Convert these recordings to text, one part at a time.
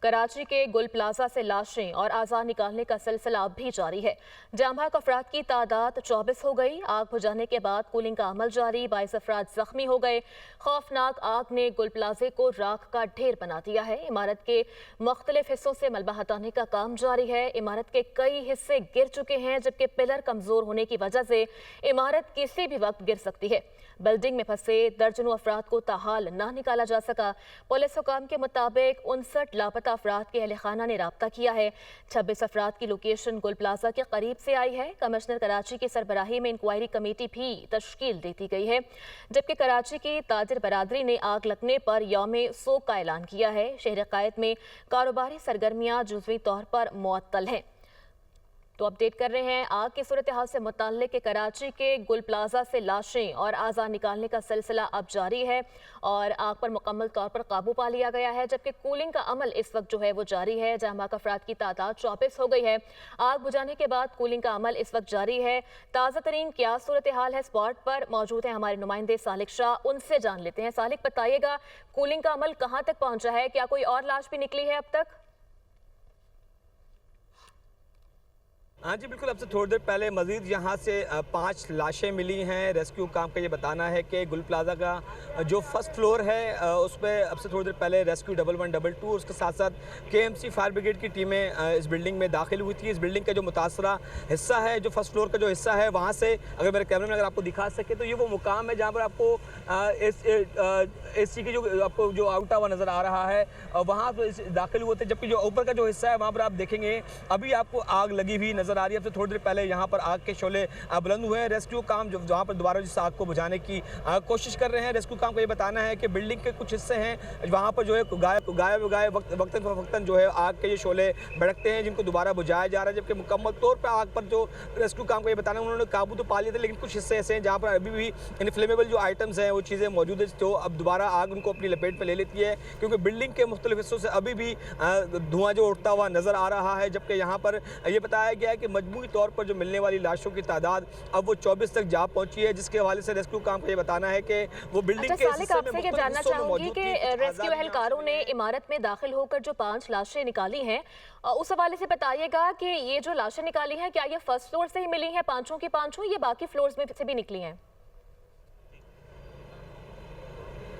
कराची के गुल प्लाजा से लाशें और आज़ाद निकालने का सिलसिला अब भी जारी है। जाम बहक अफराद की तादाद 24 हो गई। आग बुझाने के बाद कूलिंग का अमल जारी, 22 अफराद जख्मी हो गए। खौफनाक आग ने गुल प्लाजे को राख का ढेर बना दिया है। इमारत के मुख्तलिफ हिस्सों से मलबा हटाने का काम जारी है। इमारत के कई हिस्से गिर चुके हैं, जबकि पिलर कमजोर होने की वजह से इमारत किसी भी वक्त गिर सकती है। बिल्डिंग में फंसे दर्जनों अफराद को ताहाल ना निकाला जा सका। पुलिस हुकाम के मुताबिक 59 लापता अफराद के अहल खाना ने राब्ता किया है। 26 अफराद की लोकेशन गुल प्लाजा के करीब से आई है। कमिश्नर कराची की सरबराही में इंक्वायरी कमेटी भी तश्कील दे दी गई है, जबकि कराची की ताजिर बरादरी ने आग लगने पर यौम सोग का ऐलान किया है। शहर कायद में कारोबारी सरगर्मियां जुज़वी तौर पर मुअत्तल हैं। तो अपडेट कर रहे हैं आग की सूरत हाल से मुताल्लिक। कराची के गुल प्लाजा से लाशें और आज़ाद निकालने का सिलसिला अब जारी है और आग पर मुकम्मल तौर पर काबू पा लिया गया है, जबकि कूलिंग का अमल इस वक्त जो है वो जारी है। जाम बहक अफराद की तादाद 24 हो गई है। आग बुझाने के बाद कूलिंग का अमल इस वक्त जारी है। ताज़ा तरीन क्या सूरत हाल है, स्पॉट पर मौजूद है हमारे नुमाइंदे सालिक शाह, उनसे जान लेते हैं। सालिक, बताइएगा कूलिंग का अमल कहाँ तक पहुंचा है? क्या कोई और लाश भी निकली है अब तक? हाँ जी बिल्कुल, अब से थोड़ी देर पहले मजीद यहाँ से 5 लाशें मिली हैं। रेस्क्यू काम का ये बताना है कि गुल प्लाजा का जो फर्स्ट फ्लोर है उस पर अब से थोड़ी देर पहले रेस्क्यू 1112 उसके साथ साथ KMC फायर ब्रिगेड की टीमें इस बिल्डिंग में दाखिल हुई थी। इस बिल्डिंग का जो मुतासरा हिस्सा है, जो फर्स्ट फ्लोर का जो हिस्सा है, वहाँ से अगर मेरे कैमरे में अगर आपको दिखा सके तो ये वो मुकाम है जहाँ पर आपको AC की जो आपको जो आउटा हुआ नज़र आ रहा है, वहाँ पर दाखिल हुए थे। जबकि जो ऊपर का जो हिस्सा है वहाँ पर आप देखेंगे अभी आपको आग लगी हुई नजर आ रही है। अब से थोड़ी देर पहले यहाँ पर आग के शोले बुलंद हुए हैं। रेस्क्यू काम जो वहाँ पर दोबारा जिस आग को बुझाने की कोशिश कर रहे हैं। रेस्क्यू काम को ये बताना है कि बिल्डिंग के कुछ हिस्से हैं वहाँ पर जो है गायब वक्तन जो है आग के ये शोले भड़कते हैं, जिनको दोबारा बुझाया जा रहा है। जबकि मुकम्मल तौर पर आग पर जो रेस्क्यू काम को ये बताना है, उन्होंने काबू तो पा लिया था, लेकिन कुछ हिस्से ऐसे हैं जहाँ पर अभी भी इनफ्लेमेबल जो आइटम्स हैं वो चीज़ें मौजूद है, तो अब दोबारा आग उनको अपनी लपेट में ले लेती है, क्योंकि बिल्डिंग के मुख्तलिफ हिस्सों से अभी भी धुआं जो उठता हुआ नजर आ रहा है। जबकि यहाँ पर यह बताया गया है कि मजमूई तौर पर जो मिलने वाली लाशों की तादाद अब वो 24 तक जा पहुंची है, जिसके हवाले से रेस्क्यू काम का ये बताना है कि वो बिल्डिंग के हिस्से में आपसे जानना चाहूंगी कि रेस्क्यू एहलकारों ने इमारत में दाखिल होकर जो 5 लाशें निकाली हैं, उस हवाले से बताइएगा कि ये जो लाशें निकाली हैं क्या ये फर्स्ट फ्लोर से ही मिली हैं पांचों की पांचों, ये बाकी फ्लोर्स में से भी निकली हैं?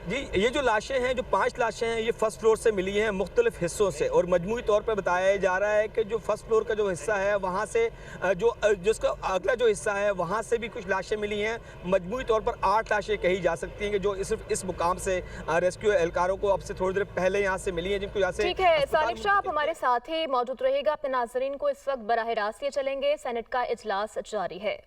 जी, ये जो लाशें हैं, जो 5 लाशें हैं, ये फर्स्ट फ्लोर से मिली हैं मुख्तलिफ हिस्सों से, और मजमूई तौर पर बताया जा रहा है कि जो फर्स्ट फ्लोर का जो हिस्सा है वहाँ से जिसका अगला जो हिस्सा है वहाँ से भी कुछ लाशें मिली हैं। मजमूई तौर पर 8 लाशें कही जा सकती हैं कि जो सिर्फ इस मुकाम से रेस्क्यू एहलकारों को अब से थोड़ी देर पहले यहाँ से मिली हैं, जिनको यहाँ से। ठीक है सालिक शाह, आप हमारे साथ ही मौजूद रहेगा। अपने नाजरीन को इस वक्त बराह रास्त ये चलेंगे, सेनेट का इजलास जारी है।